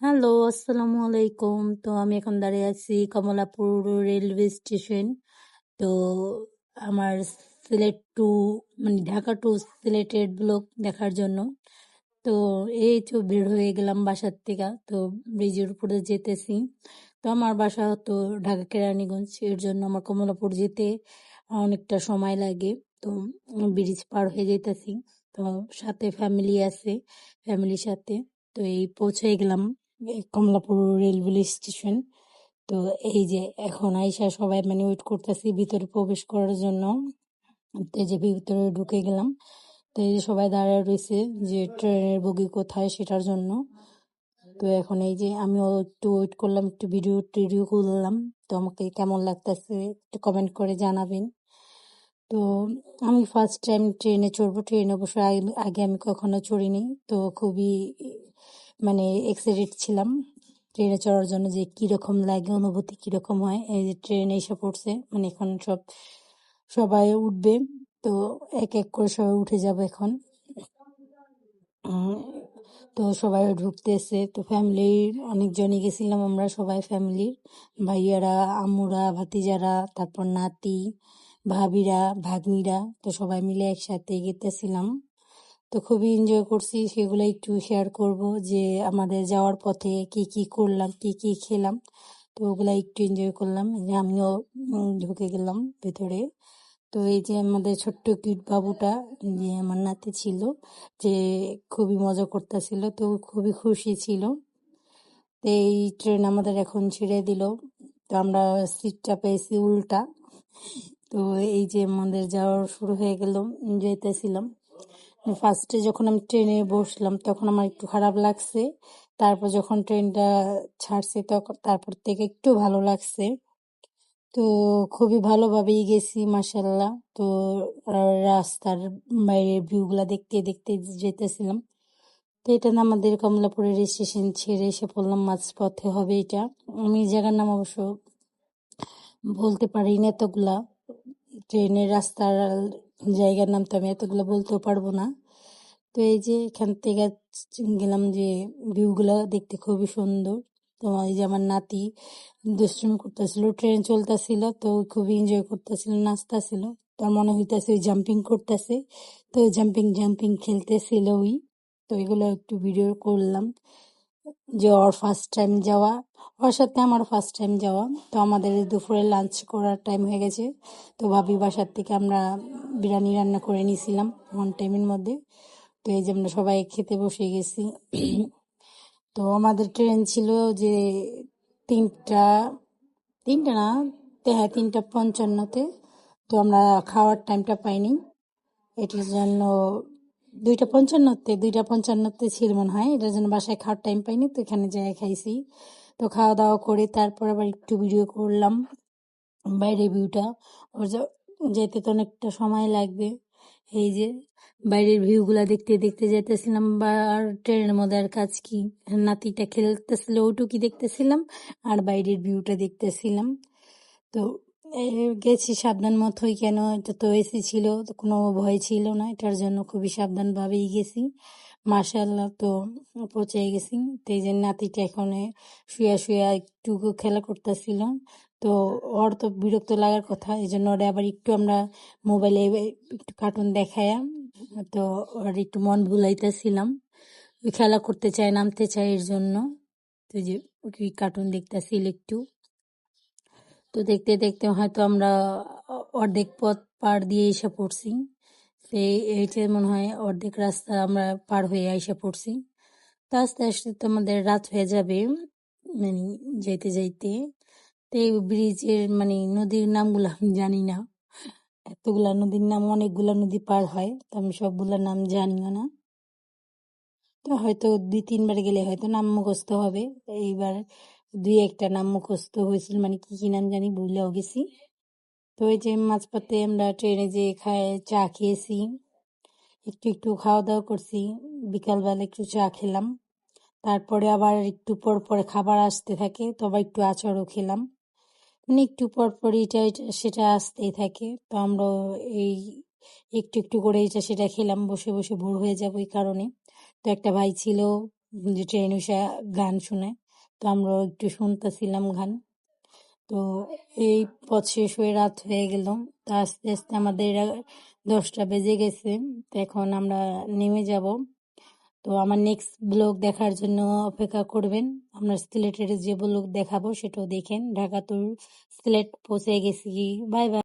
Hello, আসসালামু আলাইকুম। তো আমি এখন দাঁড়িয়ে আছি কমলাপুর রেলওয়ে স্টেশন। তো আমার সিলেট টু ঢাকা টু সিলেটের ব্লগ দেখার জন্য। তো এই তো বের হয়ে গেলাম বাসার থেকে। তো ব্রিজের উপরে যেতেছি। তো আমার বাসা তো ঢাকা কেরানীগঞ্জ, এর জন্য আমার কমলাপুর যেতে অনেকটা সময় লাগে। তো ব্রিজ পার হয়ে যেতেছি। তো সাথে ফ্যামিলি আছে, ফ্যামিলির সাথে। তো এই পৌঁছে গেলাম কমলাপুর রেলওয়ে স্টেশন। তো এই যে এখন আইসা সবাই ওয়েট করতেছি ভিতরে প্রবেশ করার জন্য। তো এই যে ভিতরে ঢুকে গেলাম। তো এই যে সবাই দাঁড়ায় রয়েছে যে ট্রেনের বগি কোথায় সেটার জন্য। তো এখন এই যে আমিও একটু ওয়েট করলাম, একটু ভিডিও টিডিও করলাম। তো আমাকে কেমন লাগতেছে একটু কমেন্ট করে জানাবেন। তো আমি ফার্স্ট টাইম ট্রেনে চড়বো। ট্রেনে অবশ্য আগে আমি কখনো চড়িনি। তো খুবই এক্সাইটেড ছিলাম ট্রেনে চড়ার জন্য, যে কিরকম লাগে, অনুভূতি কিরকম হয়। এই যে ট্রেন এসে পড়ছে, এখন সবাই উঠবে। তো এক এক করে সবাই উঠে যাবে এখন। উম, তো সবাই ঢুকতেছে। তো ফ্যামিলির অনেকজনই গেছিলাম আমরা, সবাই ফ্যামিলির ভাইয়ারা, আম্মুরা, ভাতিজারা, তারপর নাতি, ভাবিরা, ভাগ্নিরা। তো সবাই মিলে একসাথে গেতেছিলাম। তো খুবই এনজয় করছি, সেগুলো একটু শেয়ার করব যে আমাদের যাওয়ার পথে কি কি করলাম, কি কি খেলাম। তো ওগুলা একটু এনজয় করলাম। এই যে আমিও ঢুকে গেলাম ভেতরে। তো এই যে আমাদের ছোট্ট কিট বাবুটা, যে আমার নাতি ছিল, যে খুবই মজা করতেছিল, তো খুবই খুশি ছিল। তো এই ট্রেন আমাদের এখন ছেড়ে দিল। তো আমরা সিটটা পেয়েছি উল্টা। তো এই যে আমাদের যাওয়া শুরু হয়ে গেল, যেতেছিলাম। ফার্স্টে যখন আমি ট্রেনে বসলাম তখন আমার একটু খারাপ লাগছে। তারপর যখন ট্রেনটা ছাড়ছে তখন তারপর থেকে একটু ভালো লাগছে। তো খুবই ভালোভাবেই গেছি মাশাল্লাহ। তো রাস্তার বাইরের ভিউ গুলা দেখতে দেখতে যেতেছিলাম। তো এটা না আমাদের কমলাপুরের স্টেশন ছেড়ে এসে পড়লাম, মাঝপথে হবে এটা। আমি এই জায়গার নাম অবশ্য বলতে পারি না এতগুলা। ট্রেনের রাস্তার জায়গার নাম তো আমি এতগুলো বলতেও পারবো না। তো এই যে এখান থেকে গেলাম, যে ভিউ গুলা দেখতে খুবই সুন্দর। তো এই যে আমার নাতি দুষ্টুমি করতেছিল, ট্রেন চলতেছিল, তো ও খুবই এনজয় করতেছিল, নাচতেছিল। তার মনে হইতেছে ওই জাম্পিং করতেছে। তো জাম্পিং জাম্পিং খেলতেছিল ওই। তো এগুলো একটু ভিডিও করলাম, যে ওর ফার্স্ট টাইম যাওয়া, ওর সাথে আমার ফার্স্ট টাইম যাওয়া। তো আমাদের দুপুরে লাঞ্চ করার টাইম হয়ে গেছে। তো ভাবি বাসার থেকে আমরা বিরিয়ানি রান্না করে নিয়েছিলাম 1 টাইমের মধ্যে। তো এই যে আমরা সবাই খেতে বসে গেছি। তো আমাদের ট্রেন ছিল যে তিনটা, তিনটা না, হ্যাঁ 3টা 55-তে। তো আমরা খাওয়ার টাইমটা পাইনি, এটার জন্য 2টা 55 ছিল মনে হয়, এটার জন্য বাসায় খাওয়ার টাইম পাইনি। তো এখানে যাই খাইছি। তো খাওয়া দাওয়া করে তারপর আবার একটু ভিডিও করলাম বাইরের ভিউটা। ওর যেতে তো অনেকটা সময় লাগবে। এই যে বাইরের ভিউ গুলা দেখতে দেখতে যেতেছিলাম। বা আর ট্রেনের মধ্যে আর কাজ কি, নাতিটা খেলতেছিল ওটুকি দেখতেছিলাম, আর বাইরের ভিউটা দেখতেছিলাম। তো গেছি সাবধান মতোই, কেন এটা তো এসি ছিল, তো কোনো ভয় ছিল না, এটার জন্য খুবই সাবধান ভাবেই গেছি মাশাআল্লাহ। তো পৌঁছে গেছি। তো এই যে নাতিটা এখন শুয়া শুয়া একটু খেলা করতেছিল। তো ওর তো বিরক্ত লাগার কথা, এই জন্য ওরা আবার একটু আমরা মোবাইলে একটু কার্টুন দেখায়া, তো ওর একটু মন ভুলাইতেছিলাম। ওই খেলা করতে চায়, নামতে চায়, এর জন্য। তো এই যে ওই কার্টুন দেখতেছিল একটু। তো দেখতে দেখতে হয়তো আমরা অর্ধেক পথ পার দিয়ে এসে পড়ছি। এইটা মনে হয় অর্ধেক রাস্তা আমরা পার হয়ে এসে পড়ছি। তো আস্তে আস্তে তো আমাদের রাত হয়ে যাবে, মানে যাইতে যাইতে। তো এই ব্রিজের নদীর নামগুলো আমি জানি না, এতগুলা নদীর নাম, অনেকগুলা নদী পার হয়, তো আমি সবগুলা নাম জানিও না। তো হয়তো 2-3 বার গেলে হয়তো নাম মুখস্থ হবে। এইবার 2-1টা নাম মুখস্থ হয়েছিল, কি কি নাম জানি ভুলেও গেছি। তো ওই যে মাঝপথে আমরা ট্রেনে যে চা খেয়েছি, একটু একটু খাওয়া দাওয়া করছি। বিকালবেলা একটু চা খেলাম, তারপরে আবার একটু পর পরে খাবার আসতে থাকে, তো আবার একটু আচারও খেলাম। একটু পর পর এটা এটা সেটা আসতেই থাকে। তো আমরা এই একটু একটু করে এটা সেটা খেলাম, বসে বসে বোর হয়ে যাবো এই কারণে। তো একটা ভাই ছিল, যে ট্রেন উষা গান শুনে, তো আমরাও একটু শুনতেছিলাম গান। তো এই পথ শেষ হয়ে রাত হয়ে গেল। তো আস্তে আস্তে আমাদের 10টা বেজে গেছে। তো এখন আমরা নেমে যাব। তো আমার নেক্সট ব্লগ দেখার জন্য অপেক্ষা করবেন। আমরা সিলেটের যে ব্লগ দেখাবো সেটাও দেখেন। ঢাকা টু সিলেট পৌঁছে গেছি। Bye bye.